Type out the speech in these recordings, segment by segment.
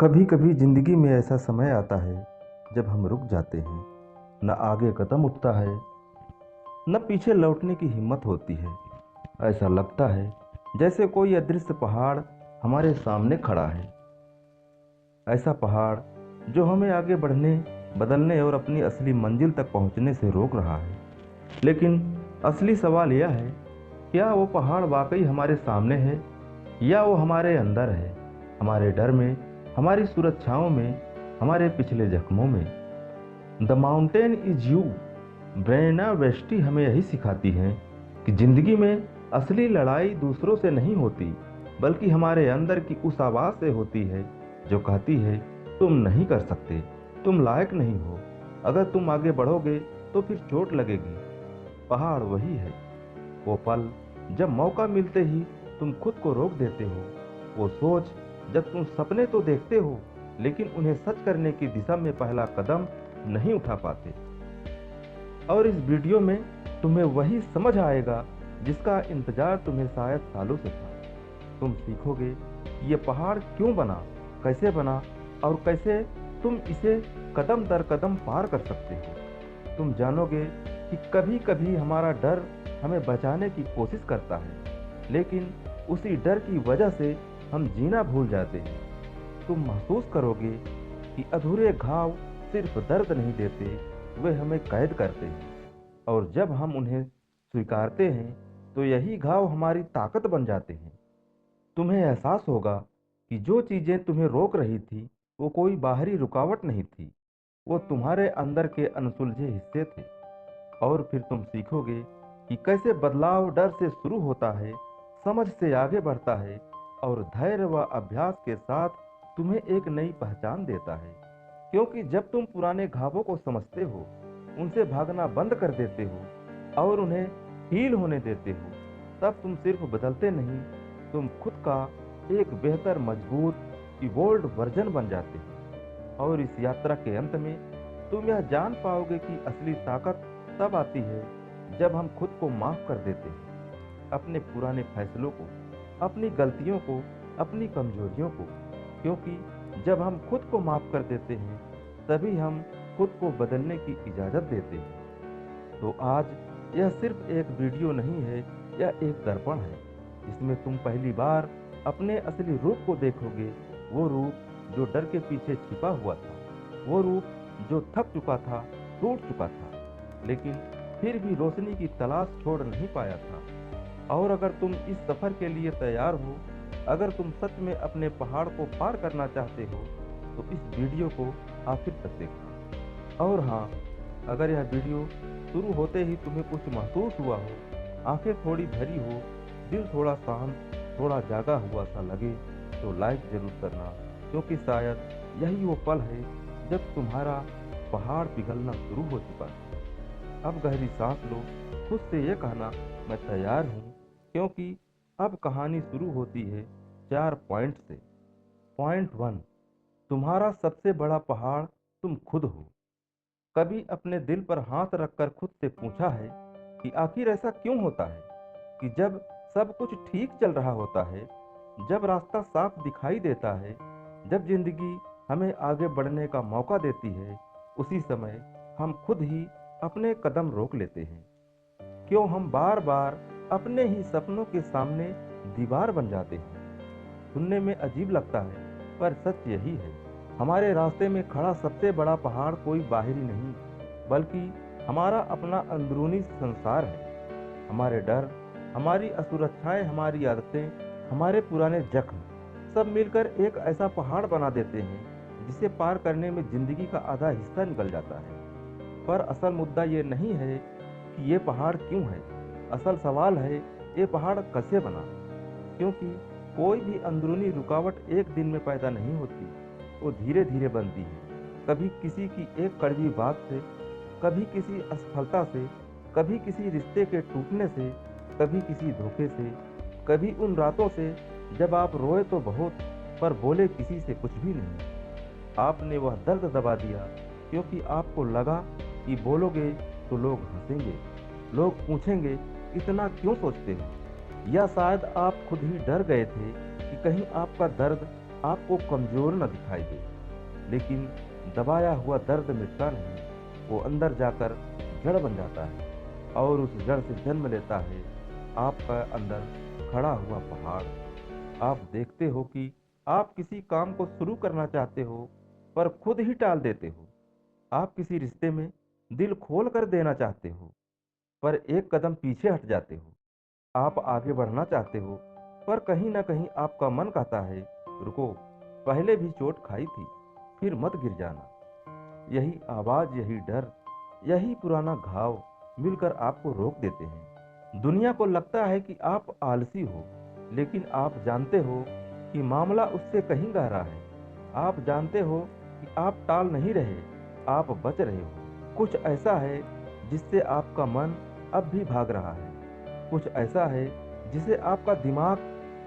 कभी कभी ज़िंदगी में ऐसा समय आता है जब हम रुक जाते हैं। न आगे कदम उठता है, न पीछे लौटने की हिम्मत होती है। ऐसा लगता है जैसे कोई अदृश्य पहाड़ हमारे सामने खड़ा है। ऐसा पहाड़ जो हमें आगे बढ़ने, बदलने और अपनी असली मंजिल तक पहुंचने से रोक रहा है। लेकिन असली सवाल यह है, क्या वो पहाड़ वाकई हमारे सामने है या वो हमारे अंदर है, हमारे डर में, हमारी सुरक्षाओं में, हमारे पिछले जख्मों में। The mountain is you. Brianna Wiest हमें यही सिखाती है कि जिंदगी में असली लड़ाई दूसरों से नहीं होती, बल्कि हमारे अंदर की उस आवाज़ से होती है जो कहती है तुम नहीं कर सकते, तुम लायक नहीं हो, अगर तुम आगे बढ़ोगे तो फिर चोट लगेगी। पहाड़ वही है, वो पल जब मौका मिलते ही तुम खुद को रोक देते हो। वो सोच जब तुम सपने तो देखते हो लेकिन उन्हें सच करने की दिशा में पहला कदम नहीं उठा पाते। और इस वीडियो में तुम्हें वही समझ आएगा जिसका इंतजार तुम्हें शायद सालों से था। तुम सीखोगे कि ये पहाड़ क्यों बना, कैसे बना और कैसे तुम इसे कदम दर कदम पार कर सकते हो। तुम जानोगे कि कभी कभी हमारा डर हमें बचाने की कोशिश करता है, लेकिन उसी डर की वजह से हम जीना भूल जाते हैं। तुम महसूस करोगे कि अधूरे घाव सिर्फ दर्द नहीं देते, वे हमें कैद करते हैं। और जब हम उन्हें स्वीकारते हैं तो यही घाव हमारी ताकत बन जाते हैं। तुम्हें एहसास होगा कि जो चीज़ें तुम्हें रोक रही थी वो कोई बाहरी रुकावट नहीं थी, वो तुम्हारे अंदर के अनसुलझे हिस्से थे। और फिर तुम सीखोगे कि कैसे बदलाव डर से शुरू होता है, समझ से आगे बढ़ता है और धैर्य व अभ्यास के साथ तुम्हें एक नई पहचान देता है। क्योंकि जब तुम पुराने घावों को समझते हो, उनसे भागना बंद कर देते हो और उन्हें हील होने देते हो, तब तुम सिर्फ बदलते नहीं, तुम खुद का एक बेहतर, मजबूत, इवोल्ड वर्जन बन जाते हो। और इस यात्रा के अंत में तुम यह जान पाओगे कि असली ताकत तब आती है जब हम खुद को माफ कर देते हैं, अपने पुराने फैसलों को, अपनी गलतियों को, अपनी कमजोरियों को। क्योंकि जब हम खुद को माफ कर देते हैं तभी हम खुद को बदलने की इजाज़त देते हैं। तो आज यह सिर्फ एक वीडियो नहीं है, यह एक दर्पण है जिसमें तुम पहली बार अपने असली रूप को देखोगे। वो रूप जो डर के पीछे छिपा हुआ था, वो रूप जो थक चुका था, टूट चुका था, लेकिन फिर भी रोशनी की तलाश छोड़ नहीं पाया था। और अगर तुम इस सफ़र के लिए तैयार हो, अगर तुम सच में अपने पहाड़ को पार करना चाहते हो, तो इस वीडियो को आखिर तक देखना। और हाँ, अगर यह वीडियो शुरू होते ही तुम्हें कुछ महसूस हुआ हो, आंखें थोड़ी भरी हो, दिल थोड़ा शांत, थोड़ा जागा हुआ सा लगे, तो लाइक जरूर करना। क्योंकि शायद यही वो पल है जब तुम्हारा पहाड़ पिघलना शुरू हो चुका है। अब गहरी सांस लो, खुद से ये कहना, मैं तैयार हूँ। क्योंकि अब कहानी शुरू होती है 4 पॉइंट से। पॉइंट 1, तुम्हारा सबसे बड़ा पहाड़ तुम खुद हो। कभी अपने दिल पर हाथ रखकर खुद से पूछा है कि आखिर ऐसा क्यों होता है कि जब सब कुछ ठीक चल रहा होता है, जब रास्ता साफ दिखाई देता है, जब जिंदगी हमें आगे बढ़ने का मौका देती है, उसी समय हम खुद ही अपने कदम रोक लेते हैं? क्यों हम बार बार अपने ही सपनों के सामने दीवार बन जाते हैं? सुनने में अजीब लगता है, पर सच यही है। हमारे रास्ते में खड़ा सबसे बड़ा पहाड़ कोई बाहरी नहीं, बल्कि हमारा अपना अंदरूनी संसार है। हमारे डर, हमारी असुरक्षाएं, हमारी आदतें, हमारे पुराने जख्म, सब मिलकर एक ऐसा पहाड़ बना देते हैं जिसे पार करने में जिंदगी का आधा हिस्सा निकल जाता है। पर असल मुद्दा ये नहीं है कि ये पहाड़ क्यों है, असल सवाल है ये पहाड़ कैसे बना। क्योंकि कोई भी अंदरूनी रुकावट एक दिन में पैदा नहीं होती, वो धीरे धीरे बनती है। कभी किसी की एक कड़वी बात से, कभी किसी असफलता से, कभी किसी रिश्ते के टूटने से, कभी किसी धोखे से, कभी उन रातों से जब आप रोए तो बहुत, पर बोले किसी से कुछ भी नहीं। आपने वह दर्द दबा दिया क्योंकि आपको लगा कि बोलोगे तो लोग हंसेंगे, लोग पूछेंगे इतना क्यों सोचते हो। या शायद आप खुद ही डर गए थे कि कहीं आपका दर्द आपको कमज़ोर न दिखाई दे, लेकिन दबाया हुआ दर्द मिटता नहीं, वो अंदर जाकर जड़ बन जाता है और उस जड़ से जन्म लेता है आपका अंदर खड़ा हुआ पहाड़। आप देखते हो कि आप किसी काम को शुरू करना चाहते हो पर खुद ही टाल देते हो। आप किसी रिश्ते में दिल खोल कर देना चाहते हो पर एक कदम पीछे हट जाते हो। आप आगे बढ़ना चाहते हो पर कहीं ना कहीं आपका मन कहता है, रुको, पहले भी चोट खाई थी, फिर मत गिर जाना। यही आवाज़, यही डर, यही पुराना घाव मिलकर आपको रोक देते हैं। दुनिया को लगता है कि आप आलसी हो, लेकिन आप जानते हो कि मामला उससे कहीं गहरा है। आप जानते हो कि आप टाल नहीं रहे, आप बच रहे हो। कुछ ऐसा है जिससे आपका मन अब भी भाग रहा है, कुछ ऐसा है जिसे आपका दिमाग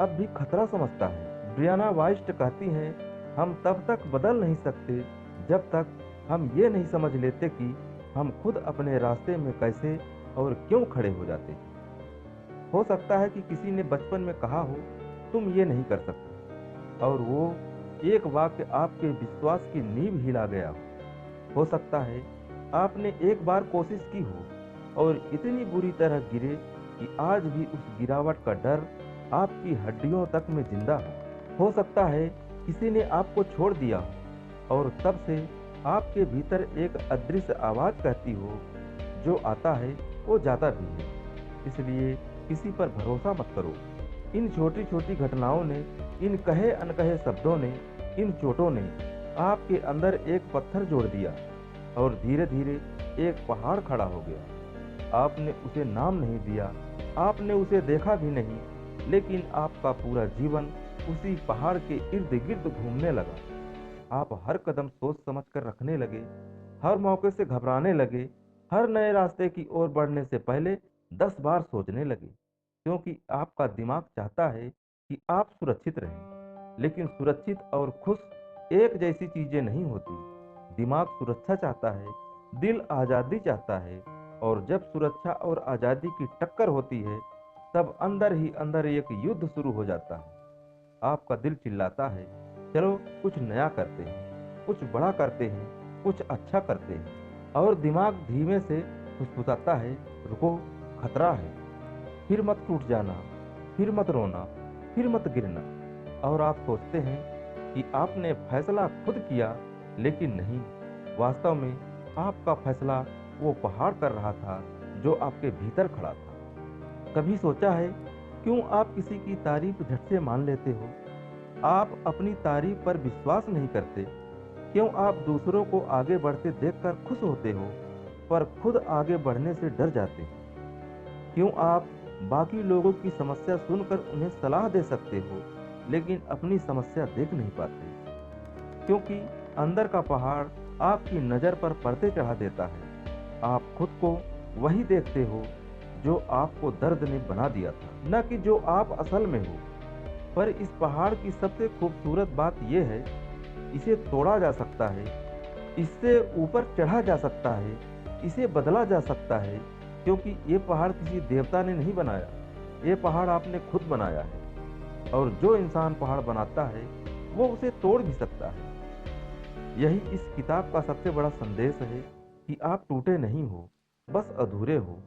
अब भी खतरा समझता है। ब्रियाना वाइस्ट कहती हैं, हम तब तक बदल नहीं सकते जब तक हम ये नहीं समझ लेते कि हम खुद अपने रास्ते में कैसे और क्यों खड़े हो जाते हैं। हो सकता है कि किसी ने बचपन में कहा हो, तुम ये नहीं कर सकते, और वो एक वाक्य आपके विश्वास की नींव हिला गया हो सकता है आपने एक बार कोशिश की हो और इतनी बुरी तरह गिरे कि आज भी उस गिरावट का डर आपकी हड्डियों तक में जिंदा हो सकता है किसी ने आपको छोड़ दिया हो और तब से आपके भीतर एक अदृश्य आवाज़ कहती हो, जो आता है वो जाता भी है, इसलिए किसी पर भरोसा मत करो। इन छोटी छोटी घटनाओं ने, इन कहे अनकहे शब्दों ने, इन चोटों ने आपके अंदर एक पत्थर जोड़ दिया और धीरे धीरे एक पहाड़ खड़ा हो गया। आपने उसे नाम नहीं दिया, आपने उसे देखा भी नहीं, लेकिन आपका पूरा जीवन उसी पहाड़ के इर्द गिर्द घूमने लगा। आप हर कदम सोच समझ कर रखने लगे, हर मौके से घबराने लगे, हर नए रास्ते की ओर बढ़ने से पहले 10 बार सोचने लगे, क्योंकि आपका दिमाग चाहता है कि आप सुरक्षित रहें। लेकिन सुरक्षित और खुश एक जैसी चीजें नहीं होती। दिमाग सुरक्षा चाहता है, दिल आज़ादी चाहता है, और जब सुरक्षा और आज़ादी की टक्कर होती है तब अंदर ही अंदर एक युद्ध शुरू हो जाता है। आपका दिल चिल्लाता है, चलो कुछ नया करते हैं, कुछ बड़ा करते हैं, कुछ अच्छा करते हैं, और दिमाग धीमे से फुसफुसाता है, रुको, खतरा है, फिर मत टूट जाना, फिर मत रोना, फिर मत गिरना। और आप सोचते हैं कि आपने फैसला खुद किया, लेकिन नहीं, वास्तव में आपका फैसला वो पहाड़ कर रहा था जो आपके भीतर खड़ा था। कभी सोचा है क्यों आप किसी की तारीफ झट से मान लेते हो? आप अपनी तारीफ पर विश्वास नहीं करते? क्यों आप दूसरों को आगे बढ़ते देखकर खुश होते हो पर खुद आगे बढ़ने से डर जाते हो? क्यों आप बाकी लोगों की समस्या सुनकर उन्हें सलाह दे सकते हो लेकिन अपनी समस्या देख नहीं पाते? क्योंकि अंदर का पहाड़ आपकी नज़र पर पर्दे चढ़ा देता है। आप खुद को वही देखते हो जो आपको दर्द ने बना दिया था, न कि जो आप असल में हो। पर इस पहाड़ की सबसे खूबसूरत बात यह है, इसे तोड़ा जा सकता है, इससे ऊपर चढ़ा जा सकता है, इसे बदला जा सकता है, क्योंकि ये पहाड़ किसी देवता ने नहीं बनाया, ये पहाड़ आपने खुद बनाया है। और जो इंसान पहाड़ बनाता है वो उसे तोड़ भी सकता है। यही इस किताब का सबसे बड़ा संदेश है कि आप टूटे नहीं हो, बस अधूरे हो,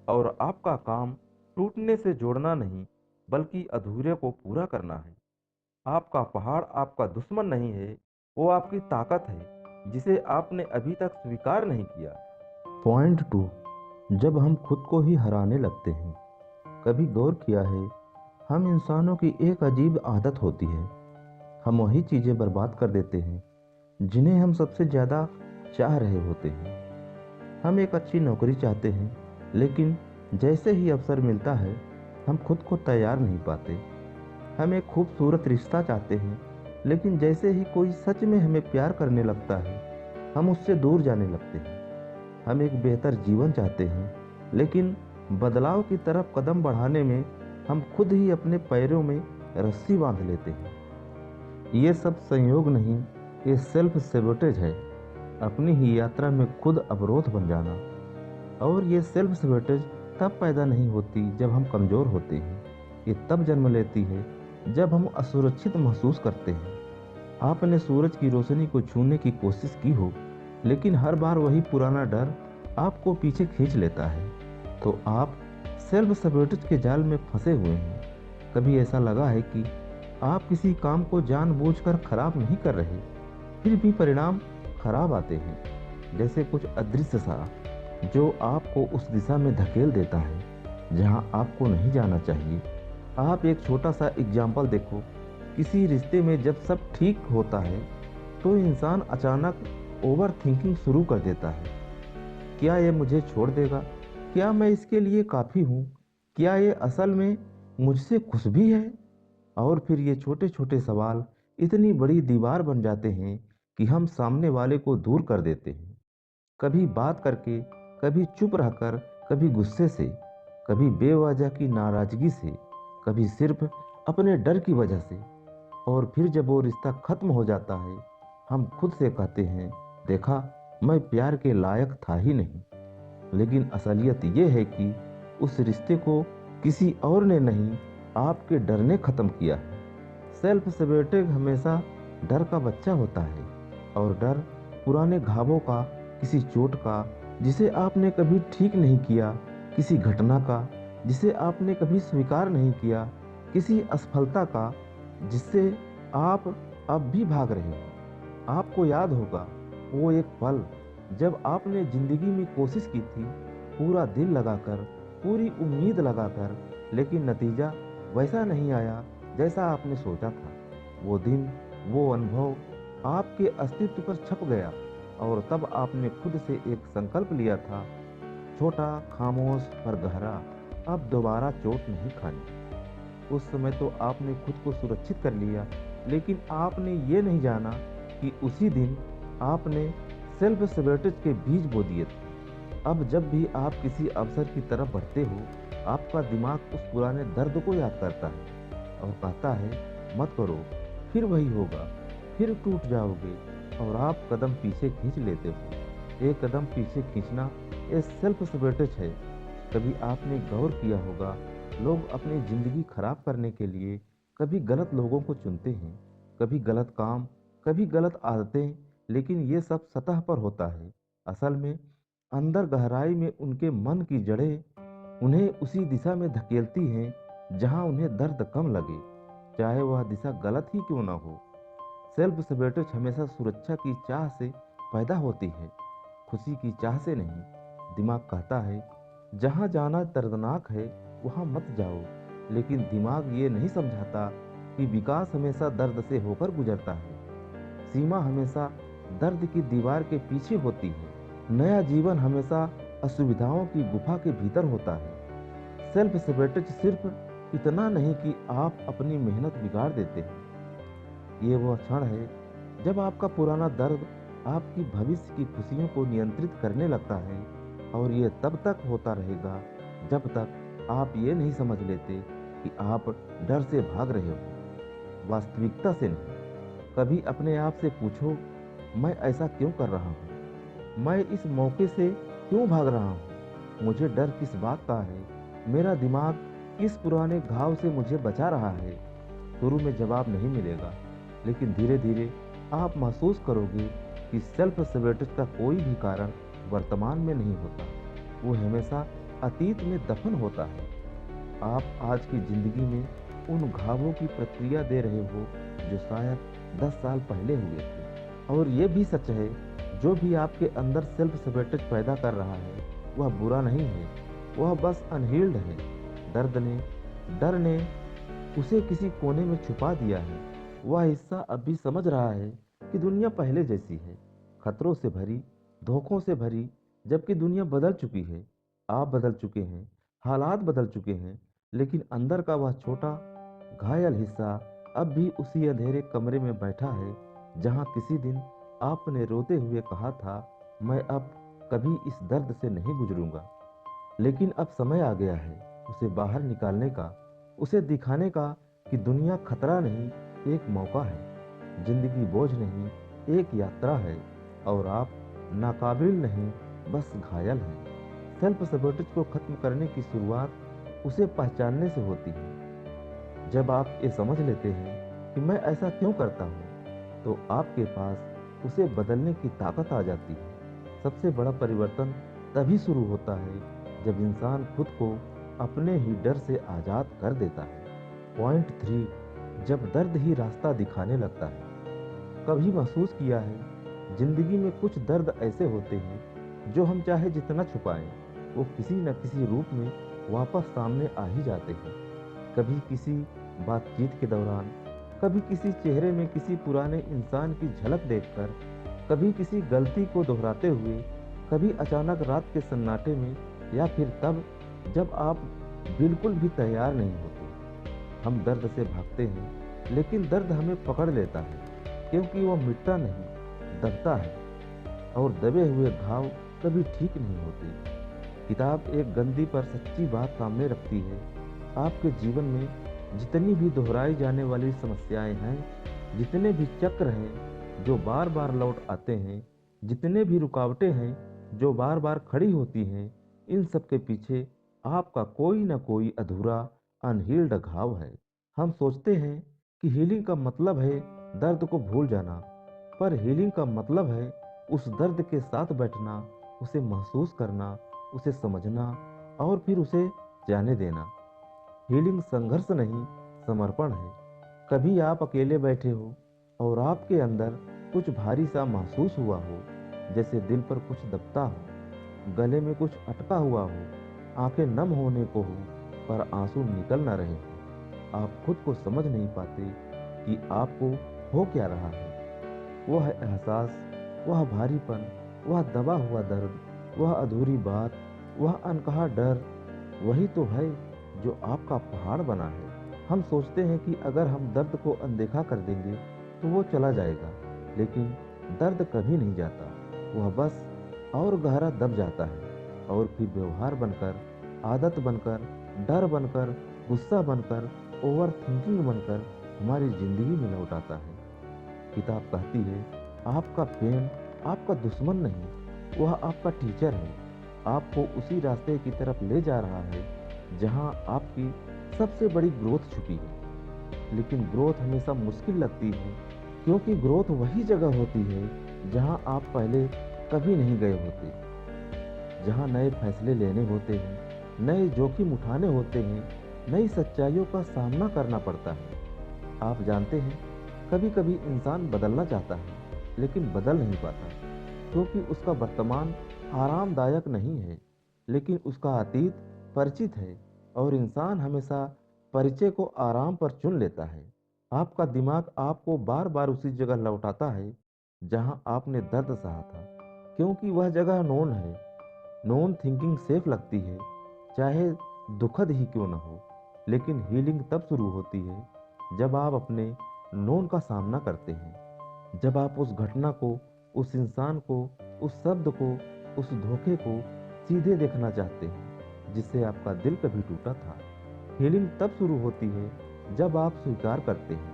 और आपका काम टूटने से जोड़ना नहीं, बल्कि अधूरे को पूरा करना है। आपका पहाड़ आपका दुश्मन नहीं है, वो आपकी ताकत है जिसे आपने अभी तक स्वीकार नहीं किया। पॉइंट 2, जब हम खुद को ही हराने लगते हैं। कभी गौर किया है, हम इंसानों की एक अजीब आदत होती है, हम वही चीज़ें बर्बाद कर देते हैं जिन्हें हम सबसे ज़्यादा चाह रहे होते हैं। हम एक अच्छी नौकरी चाहते हैं, लेकिन जैसे ही अवसर मिलता है हम खुद को तैयार नहीं पाते। हम एक खूबसूरत रिश्ता चाहते हैं, लेकिन जैसे ही कोई सच में हमें प्यार करने लगता है हम उससे दूर जाने लगते हैं। हम एक बेहतर जीवन चाहते हैं, लेकिन बदलाव की तरफ कदम बढ़ाने में हम खुद ही अपने पैरों में रस्सी बांध लेते हैं। ये सब संयोग नहीं, ये सेल्फ सेबोटेज है, अपनी ही यात्रा में खुद अवरोध बन जाना। और ये सेल्फ सेबोटेज तब पैदा नहीं होती जब हम कमज़ोर होते हैं, ये तब जन्म लेती है जब हम असुरक्षित महसूस करते हैं। आपने सूरज की रोशनी को छूने की कोशिश की हो, लेकिन हर बार वही पुराना डर आपको पीछे खींच लेता है। तो आप सेल्फ सबोटेज के जाल में फंसे हुए हैं। कभी ऐसा लगा है कि आप किसी काम को जानबूझकर खराब नहीं कर रहे, फिर भी परिणाम खराब आते हैं, जैसे कुछ अदृश्य सा जो आपको उस दिशा में धकेल देता है जहां आपको नहीं जाना चाहिए। आप एक छोटा सा एग्जाम्पल देखो। किसी रिश्ते में जब सब ठीक होता है तो इंसान अचानक ओवर थिंकिंग शुरू कर देता है। क्या ये मुझे छोड़ देगा? क्या मैं इसके लिए काफ़ी हूँ? क्या ये असल में मुझसे खुश भी है? और फिर ये छोटे छोटे सवाल इतनी बड़ी दीवार बन जाते हैं कि हम सामने वाले को दूर कर देते हैं। कभी बात करके, कभी चुप रहकर, कभी गुस्से से, कभी बेवजह की नाराजगी से, कभी सिर्फ अपने डर की वजह से। और फिर जब वो रिश्ता खत्म हो जाता है, हम खुद से कहते हैं, देखा, मैं प्यार के लायक था ही नहीं। लेकिन असलियत ये है कि उस रिश्ते को किसी और ने नहीं, आपके डर ने खत्म किया है। सेल्फ सेबोटेज हमेशा डर का बच्चा होता है, और डर पुराने घावों का, किसी चोट का जिसे आपने कभी ठीक नहीं किया, किसी घटना का जिसे आपने कभी स्वीकार नहीं किया, किसी असफलता का जिससे आप अब भी भाग रहे हो। आपको याद होगा वो एक पल जब आपने जिंदगी में कोशिश की थी, पूरा दिल लगाकर, पूरी उम्मीद लगाकर, लेकिन नतीजा वैसा नहीं आया जैसा आपने सोचा था। वो दिन, वो अनुभव आपके अस्तित्व पर छप गया, और तब आपने खुद से एक संकल्प लिया था, छोटा, खामोश पर गहरा, अब दोबारा चोट नहीं खानी। उस समय तो आपने खुद को सुरक्षित कर लिया, लेकिन आपने ये नहीं जाना कि उसी दिन आपने सेल्फ सेबोटेज के बीज बो दिए थे। अब जब भी आप किसी अवसर की तरफ बढ़ते हो, आपका दिमाग उस पुराने दर्द को याद करता है और कहता है, मत करो, फिर वही होगा, फिर टूट जाओगे, और आप कदम पीछे खींच लेते हो। एक कदम पीछे खींचना ये सेल्फ सेबोटेज है। कभी आपने गौर किया होगा, लोग अपनी जिंदगी खराब करने के लिए कभी गलत लोगों को चुनते हैं, कभी गलत काम, कभी गलत आदतें, लेकिन ये सब सतह पर होता है। असल में अंदर गहराई में उनके मन की जड़ें उन्हें उसी दिशा में धकेलती हैं जहां उन्हें दर्द कम लगे, चाहे वह दिशा गलत ही क्यों ना हो। सेल्फ सेबोटेज हमेशा सुरक्षा की चाह से पैदा होती है, खुशी की चाह से नहीं। दिमाग कहता है, जहां जाना दर्दनाक है वहां मत जाओ, लेकिन दिमाग ये नहीं समझाता कि विकास हमेशा दर्द से होकर गुजरता है। सीमा हमेशा दर्द की दीवार के पीछे होती है। नया जीवन हमेशा असुविधाओं की गुफा के भीतर होता है। सेल्फ सेबोटेज सिर्फ इतना नहीं कि आप अपनी मेहनत बिगाड़ देते हैं, ये वह क्षण है जब आपका पुराना दर्द आपकी भविष्य की खुशियों को नियंत्रित करने लगता है। और ये तब तक होता रहेगा जब तक आप ये नहीं समझ लेते कि आप डर से भाग रहे हो, वास्तविकता से नहीं। कभी अपने आप से पूछो, मैं ऐसा क्यों कर रहा हूँ? मैं इस मौके से क्यों भाग रहा हूँ? मुझे डर किस बात का है? मेरा दिमाग किस पुराने घाव से मुझे बचा रहा है? शुरू में जवाब नहीं मिलेगा, लेकिन धीरे धीरे आप महसूस करोगे कि सेल्फ सेबोटेज का कोई भी कारण वर्तमान में नहीं होता, वो हमेशा अतीत में दफन होता है। आप आज की जिंदगी में उन घावों की प्रक्रिया दे रहे हो जो शायद 10 साल पहले हुए थे। और ये भी सच है, जो भी आपके अंदर सेल्फ सेबोटेज पैदा कर रहा है वह बुरा नहीं है, वह बस अनहील्ड है। दर्द ने, डर ने उसे किसी कोने में छुपा दिया है। वह हिस्सा अब भी समझ रहा है कि दुनिया पहले जैसी है, खतरों से भरी, धोखों से भरी, जबकि दुनिया बदल चुकी है। आप बदल चुके हैं, हालात बदल चुके हैं, लेकिन अंदर का वह छोटा घायल हिस्सा अब भी उसी अंधेरे कमरे में बैठा है जहां किसी दिन आपने रोते हुए कहा था, मैं अब कभी इस दर्द से नहीं गुजरूंगा। लेकिन अब समय आ गया है उसे बाहर निकालने का, उसे दिखाने का कि दुनिया खतरा नहीं, एक मौका है। जिंदगी बोझ नहीं, एक यात्रा है। और आप नाकाबिल नहीं, बस घायल हैं। सेल्फ सेबोटेज को खत्म करने की शुरुआत उसे पहचानने से होती है। जब आप ये समझ लेते हैं कि मैं ऐसा क्यों करता हूँ, तो आपके पास उसे बदलने की ताकत आ जाती है। सबसे बड़ा परिवर्तन तभी शुरू होता है जब इंसान खुद को अपने ही डर से आज़ाद कर देता है। पॉइंट 3, जब दर्द ही रास्ता दिखाने लगता है। कभी महसूस किया है, जिंदगी में कुछ दर्द ऐसे होते हैं जो हम चाहे जितना छुपाएं, वो किसी न किसी रूप में वापस सामने आ ही जाते हैं। कभी किसी बातचीत के दौरान, कभी किसी चेहरे में किसी पुराने इंसान की झलक देखकर, कभी किसी गलती को दोहराते हुए, कभी अचानक रात के सन्नाटे में, या फिर तब जब आप बिल्कुल भी तैयार नहीं होते। हम दर्द से भागते हैं, लेकिन दर्द हमें पकड़ लेता है, क्योंकि वह मिटता नहीं, दबता है, और दबे हुए घाव कभी ठीक नहीं होते। किताब एक गंदी पर सच्ची बात सामने रखती है। आपके जीवन में जितनी भी दोहराई जाने वाली समस्याएं हैं, जितने भी चक्र हैं जो बार बार लौट आते हैं, जितने भी रुकावटें हैं जो बार बार खड़ी होती हैं, इन सब के पीछे आपका कोई ना कोई अधूरा अनहील्ड घाव है। हम सोचते हैं कि हीलिंग का मतलब है दर्द को भूल जाना, पर हीलिंग का मतलब है उस दर्द के साथ बैठना, उसे महसूस करना, उसे समझना, और फिर उसे जाने देना। हीलिंग संघर्ष नहीं, समर्पण है। कभी आप अकेले बैठे हो और आपके अंदर कुछ भारी सा महसूस हुआ हो, जैसे दिल पर कुछ दबता हो, गले में कुछ अटका हुआ हो, आंखें नम होने को हो, पर आंसू निकल ना रहे हो। आप खुद को समझ नहीं पाते कि आपको हो क्या रहा है। वह एहसास, वह भारीपन, वह दबा हुआ दर्द, वह अधूरी बात, वह अनकहा डर, वही तो है जो आपका पहाड़ बना है। हम सोचते हैं कि अगर हम दर्द को अनदेखा कर देंगे तो वो चला जाएगा, लेकिन दर्द कभी नहीं जाता। वह बस और गहरा दब जाता है, और फिर व्यवहार बनकर, आदत बनकर, डर बनकर, गुस्सा बनकर, ओवर थिंकिंग बनकर हमारी जिंदगी में लौट आता है। किताब कहती है, आपका पेन आपका दुश्मन नहीं, वह आपका टीचर है। आपको उसी रास्ते की तरफ ले जा रहा है जहां आपकी सबसे बड़ी ग्रोथ छुपी है। लेकिन ग्रोथ हमेशा मुश्किल लगती है, क्योंकि ग्रोथ वही जगह होती है जहां आप पहले कभी नहीं गए होते, जहां नए फैसले लेने होते हैं, नए जोखिम उठाने होते हैं, नई सच्चाइयों का सामना करना पड़ता है। आप जानते हैं, कभी कभी इंसान बदलना चाहता है, लेकिन बदल नहीं पाता, क्योंकि उसका वर्तमान आरामदायक नहीं है, लेकिन उसका अतीत परिचित है, और इंसान हमेशा परिचय को आराम पर चुन लेता है। आपका दिमाग आपको बार बार उसी जगह लौटाता है जहां आपने दर्द सहा था, क्योंकि वह जगह नोन है। नॉन थिंकिंग सेफ लगती है, चाहे दुखद ही क्यों न हो। लेकिन हीलिंग तब शुरू होती है जब आप अपने नोन का सामना करते हैं, जब आप उस घटना को, उस इंसान को, उस शब्द को, उस धोखे को सीधे देखना चाहते हैं जिससे आपका दिल कभी टूटा था। हीलिंग तब शुरू होती है जब आप स्वीकार करते हैं,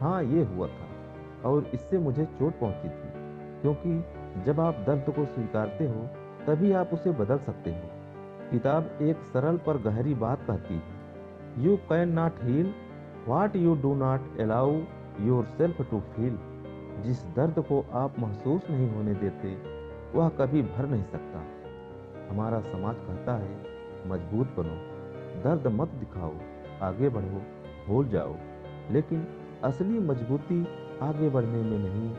हाँ ये हुआ था और इससे मुझे चोट पहुंची थी, क्योंकि जब आप दर्द को स्वीकारते हो तभी आप उसे बदल सकते हो। किताब एक सरल पर गहरी बात कहती है, you can not heal what you do not allow yourself to feel. जिस दर्द को आप महसूस नहीं होने देते, वह कभी भर नहीं सकता। हमारा समाज कहता है, मजबूत बनो, दर्द मत दिखाओ, आगे बढ़ो, भूल जाओ। लेकिन असली मजबूती आगे बढ़ने में नहीं,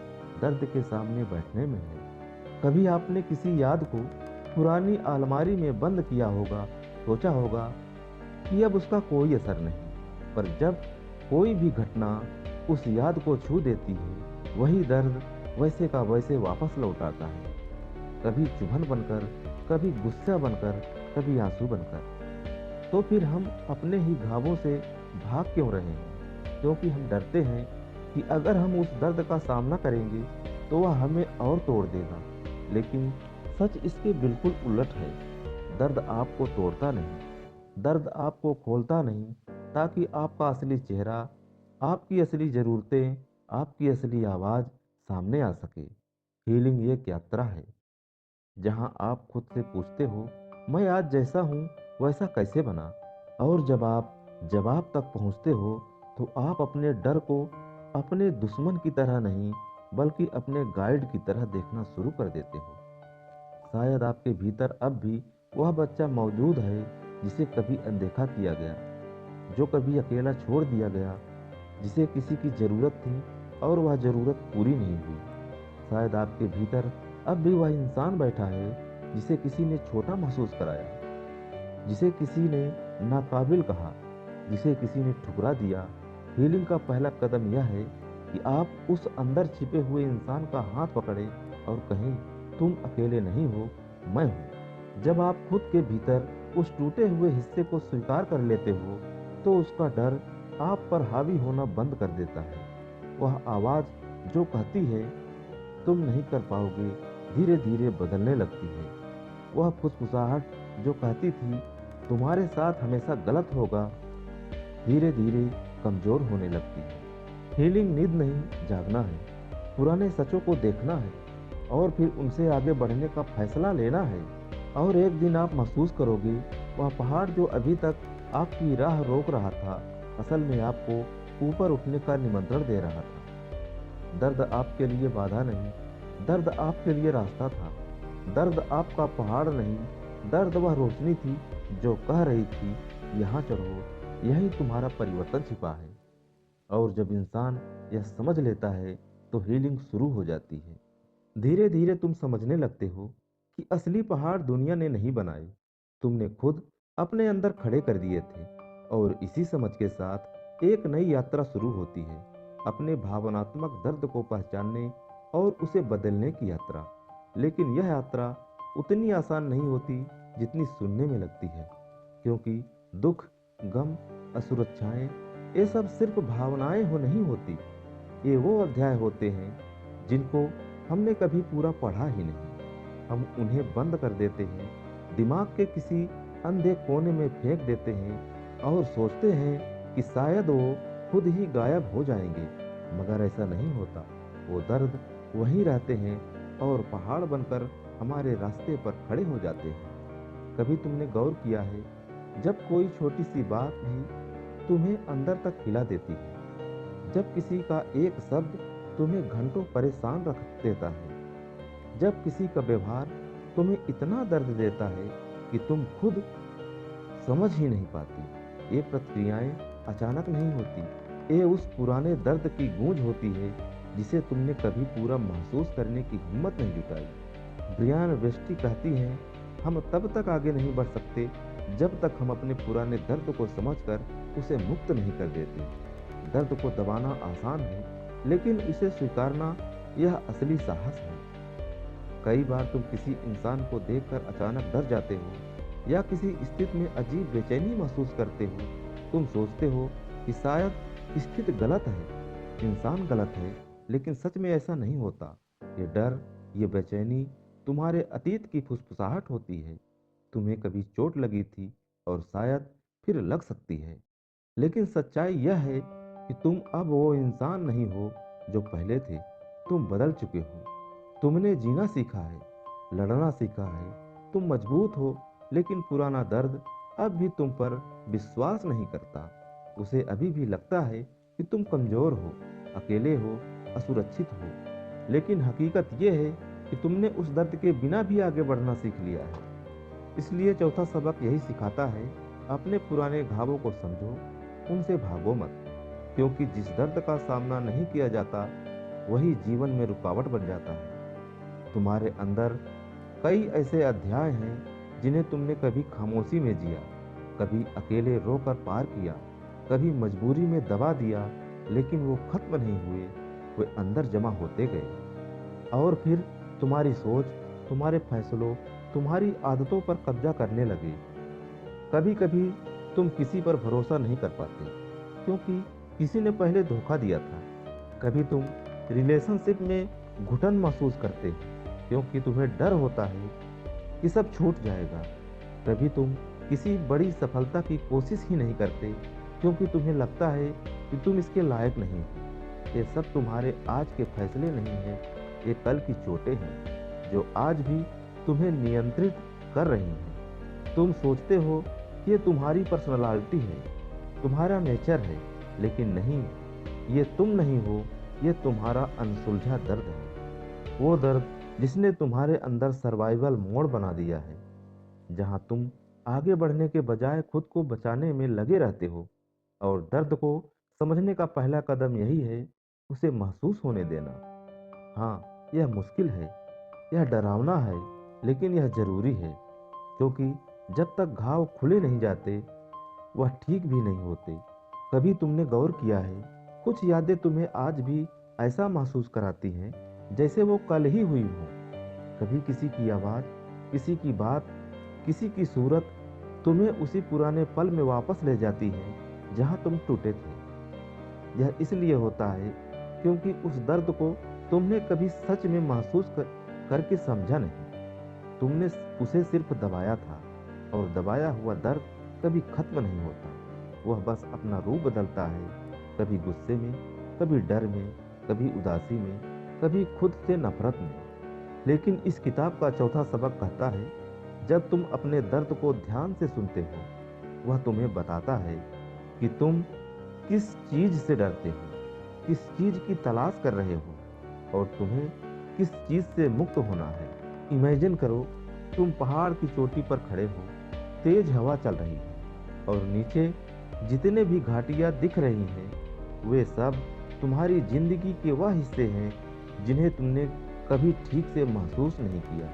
दर्द के सामने बैठने में है। कभी आपने किसी याद को पुरानी अलमारी में बंद किया होगा, सोचा होगा कि अब उसका कोई असर नहीं, पर जब कोई भी घटना उस याद को छू देती है, वही दर्द वैसे का वैसे वापस लौट आता है। कभी चुभन बनकर, कभी गुस्सा बनकर, कभी आंसू बनकर। तो फिर हम अपने ही घावों से भाग क्यों रहे हैं? क्योंकि हम डरते हैं कि अगर हम उस दर्द का सामना करेंगे तो वह हमें और तोड़ देगा। लेकिन सच इसके बिल्कुल उलट है। दर्द आपको तोड़ता नहीं, दर्द आपको खोलता नहीं, ताकि आपका असली चेहरा, आपकी असली ज़रूरतें, आपकी असली आवाज़ सामने आ सके। हीलिंग एक यात्रा है जहां आप खुद से पूछते हो, मैं आज जैसा हूं वैसा कैसे बना? और जब आप जवाब तक पहुंचते हो तो आप अपने डर को अपने दुश्मन की तरह नहीं, बल्कि अपने गाइड की तरह देखना शुरू कर देते हो। शायद आपके भीतर अब भी वह बच्चा मौजूद है जिसे कभी अनदेखा किया गया, जो कभी अकेला छोड़ दिया गया, जिसे किसी की ज़रूरत थी और वह ज़रूरत पूरी नहीं हुई। शायद आपके भीतर अब भी वह इंसान बैठा है जिसे किसी ने छोटा महसूस कराया, जिसे किसी ने नाकाबिल कहा, जिसे किसी ने ठुकरा दिया। हीलिंग का पहला कदम यह है कि आप उस अंदर छिपे हुए इंसान का हाथ पकड़ें और कहें, तुम अकेले नहीं हो, मैं हूँ। जब आप खुद के भीतर उस टूटे हुए हिस्से को स्वीकार कर लेते हो, तो उसका डर आप पर हावी होना बंद कर देता है। वह आवाज़ जो कहती है तुम नहीं कर पाओगे, धीरे धीरे बदलने लगती है। वह फुसफुसाहट जो कहती थी तुम्हारे साथ हमेशा गलत होगा, धीरे धीरे कमजोर होने लगती है। हीलिंग नींद नहीं, जागना है, पुराने सचों को देखना है और फिर उनसे आगे बढ़ने का फैसला लेना है। और एक दिन आप महसूस करोगे वह पहाड़ जो अभी तक आपकी राह रोक रहा था, असल में आपको ऊपर उठने का निमंत्रण दे रहा था। दर्द आपके लिए बाधा नहीं, दर्द आपके लिए रास्ता था। दर्द आपका पहाड़ नहीं, दर्द वह रोशनी थी जो कह रही थी यहाँ चढ़ो, यही तुम्हारा परिवर्तन छिपा है। और जब इंसान यह समझ लेता है तो हीलिंग शुरू हो जाती है। धीरे धीरे तुम समझने लगते हो कि असली पहाड़ दुनिया ने नहीं बनाए, तुमने खुद अपने अंदर खड़े कर दिए थे। और इसी समझ के साथ एक नई यात्रा शुरू होती है, अपने भावनात्मक दर्द को पहचानने और उसे बदलने की यात्रा। लेकिन यह यात्रा उतनी आसान नहीं होती जितनी सुनने में लगती है, क्योंकि दुख, गम, असुरक्षाएं, ये सब सिर्फ भावनाएं हो नहीं होती। ये वो अध्याय होते हैं जिनको हमने कभी पूरा पढ़ा ही नहीं। हम उन्हें बंद कर देते हैं, दिमाग के किसी अंधे कोने में फेंक देते हैं और सोचते हैं कि शायद वो खुद ही गायब हो जाएंगे। मगर ऐसा नहीं होता। वो दर्द वहीं रहते हैं और पहाड़ बनकर हमारे रास्ते पर खड़े हो जाते हैं। कभी तुमने गौर किया है, जब कोई छोटी सी बात भी तुम्हें अंदर तक हिला देती है, जब किसी का एक शब्द तुम्हें घंटों परेशान रख देता है, जब किसी का व्यवहार तुम्हें इतना दर्द देता है कि तुम खुद समझ ही नहीं पाती। ये प्रतिक्रियाएं अचानक नहीं होती, ये उस पुराने दर्द की गूंज होती है जिसे तुमने कभी पूरा महसूस करने की हिम्मत नहीं जुटाई। ब्रियान वेस्टी कहती हैं, हम तब तक आगे नहीं बढ़ सकते जब तक हम अपने पुराने दर्द को समझकर उसे मुक्त नहीं कर देते। दर्द को दबाना आसान है, लेकिन इसे स्वीकारना यह असली साहस है। कई बार तुम किसी इंसान को देखकर अचानक डर जाते हो या किसी स्थिति में अजीब बेचैनी महसूस करते हो। तुम सोचते हो कि शायद स्थिति गलत है, इंसान गलत है, लेकिन सच में ऐसा नहीं होता। ये डर, ये बेचैनी तुम्हारे अतीत की फुसफुसाहट होती है। तुम्हें कभी चोट लगी थी और शायद फिर लग सकती है, लेकिन सच्चाई यह है कि तुम अब वो इंसान नहीं हो जो पहले थे। तुम बदल चुके हो, तुमने जीना सीखा है, लड़ना सीखा है। तुम मजबूत हो, लेकिन पुराना दर्द अब भी तुम पर विश्वास नहीं करता। उसे अभी भी लगता है कि तुम कमजोर हो, अकेले हो, असुरक्षित हो। लेकिन हकीकत यह है कि तुमने उस दर्द के बिना भी आगे बढ़ना सीख लिया है। इसलिए चौथा सबक यही सिखाता है, अपने पुराने घावों को समझो, उनसे भागो मत। क्योंकि जिस दर्द का सामना नहीं किया जाता, वही जीवन में रुकावट बन जाता है। तुम्हारे अंदर कई ऐसे अध्याय हैं जिन्हें तुमने कभी खामोशी में जिया, कभी अकेले रोकर पार किया, कभी मजबूरी में दबा दिया, लेकिन वो खत्म नहीं हुए, वे अंदर जमा होते गए। और फिर तुम्हारी सोच, तुम्हारे फैसलों, तुम्हारी आदतों पर कब्जा करने लगे। कभी कभी तुम किसी पर भरोसा नहीं कर पाते क्योंकि किसी ने पहले धोखा दिया था। कभी तुम रिलेशनशिप में घुटन महसूस करते हो क्योंकि तुम्हें डर होता है कि सब छूट जाएगा। कभी तुम किसी बड़ी सफलता की कोशिश ही नहीं करते क्योंकि तुम्हें लगता है कि तुम इसके लायक नहीं हो। ये सब तुम्हारे आज के फैसले नहीं हैं, ये कल की चोटें हैं जो आज भी तुम्हें नियंत्रित कर रही हैं। तुम सोचते हो कि ये तुम्हारी पर्सनालिटी है, तुम्हारा नेचर है, लेकिन नहीं, ये तुम नहीं हो, ये तुम्हारा अनसुलझा दर्द है। वो दर्द जिसने तुम्हारे अंदर सर्वाइवल मोड बना दिया है, जहां तुम आगे बढ़ने के बजाय खुद को बचाने में लगे रहते हो। और दर्द को समझने का पहला कदम यही है, उसे महसूस होने देना। हाँ, यह मुश्किल है, यह डरावना है, लेकिन यह जरूरी है, क्योंकि जब तक घाव खुले नहीं जाते, वह ठीक भी नहीं होते। कभी तुमने गौर किया है, कुछ यादें तुम्हें आज भी ऐसा महसूस कराती हैं जैसे वो कल ही हुई हो। कभी किसी की आवाज़, किसी की बात, किसी की सूरत तुम्हें उसी पुराने पल में वापस ले जाती है जहां तुम टूटे थे। यह इसलिए होता है क्योंकि उस दर्द को तुमने कभी सच में करके समझा नहीं। तुमने उसे सिर्फ दबाया था, और दबाया हुआ दर्द कभी खत्म नहीं होता। वह बस अपना रूप बदलता है, कभी गुस्से में, कभी डर में, कभी उदासी में, कभी खुद से नफरत में। लेकिन इस किताब का चौथा सबक कहता है, जब तुम अपने दर्द को ध्यान से सुनते हो, वह तुम्हें बताता है कि तुम किस चीज से डरते हो, किस चीज की तलाश कर रहे हो, और तुम्हें किस चीज से मुक्त होना है। इमेजिन करो, तुम पहाड़ की चोटी पर खड़े हो, तेज हवा चल रही है, और नीचे जितने भी घाटियां दिख रही हैं, वे सब तुम्हारी जिंदगी के वह हिस्से हैं जिन्हें तुमने कभी ठीक से महसूस नहीं किया।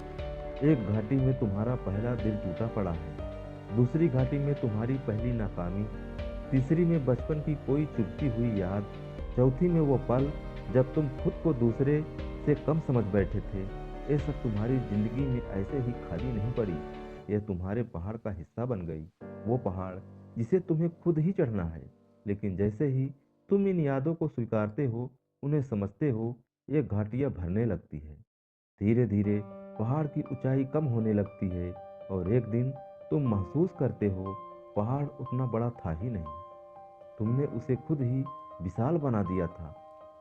एक घाटी में तुम्हारा पहला दिल टूटा पड़ा है, दूसरी घाटी में तुम्हारी पहली नाकामी, तीसरी में बचपन की कोई चुभती हुई याद, चौथी में वो पल जब तुम खुद को दूसरे से कम समझ बैठे थे। ये सब तुम्हारी जिंदगी में ऐसे ही खाली नहीं पड़ी, यह तुम्हारे पहाड़ का हिस्सा बन गई। वो पहाड़ जिसे तुम्हें खुद ही चढ़ना है। लेकिन जैसे ही तुम इन यादों को स्वीकारते हो, उन्हें समझते हो, ये घाटियां भरने लगती है। धीरे धीरे पहाड़ की ऊंचाई कम होने लगती है, और एक दिन तुम महसूस करते हो, पहाड़ उतना बड़ा था ही नहीं, तुमने उसे खुद ही विशाल बना दिया था।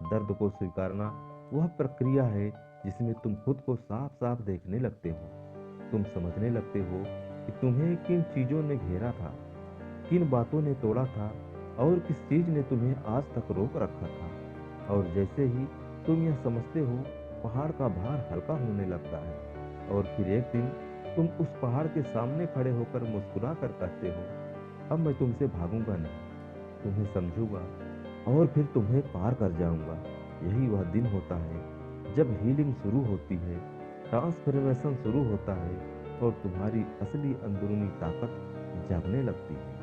दर्द को स्वीकारना वह प्रक्रिया है जिसमें तुम खुद को साफ साफ देखने लगते हो। तुम समझने लगते हो कि तुम्हें किन चीजों ने घेरा था, किन बातों ने तोड़ा था, और किस चीज ने तुम्हें आज तक रोक रखा था। और जैसे ही तुम यह समझते हो, पहाड़ का भार हल्का होने लगता है, और फिर एक दिन तुम उस पहाड़ के सामने खड़े होकर मुस्कुरा कर कहते हो, अब मैं तुमसे भागूंगा नहीं, तुम्हें समझूंगा, और फिर तुम्हें पार कर जाऊंगा। यही वह दिन होता है जब हीलिंग शुरू होती है, ट्रांसफॉर्मेशन शुरू होता है, और तुम्हारी असली अंदरूनी ताकत जागने लगती है।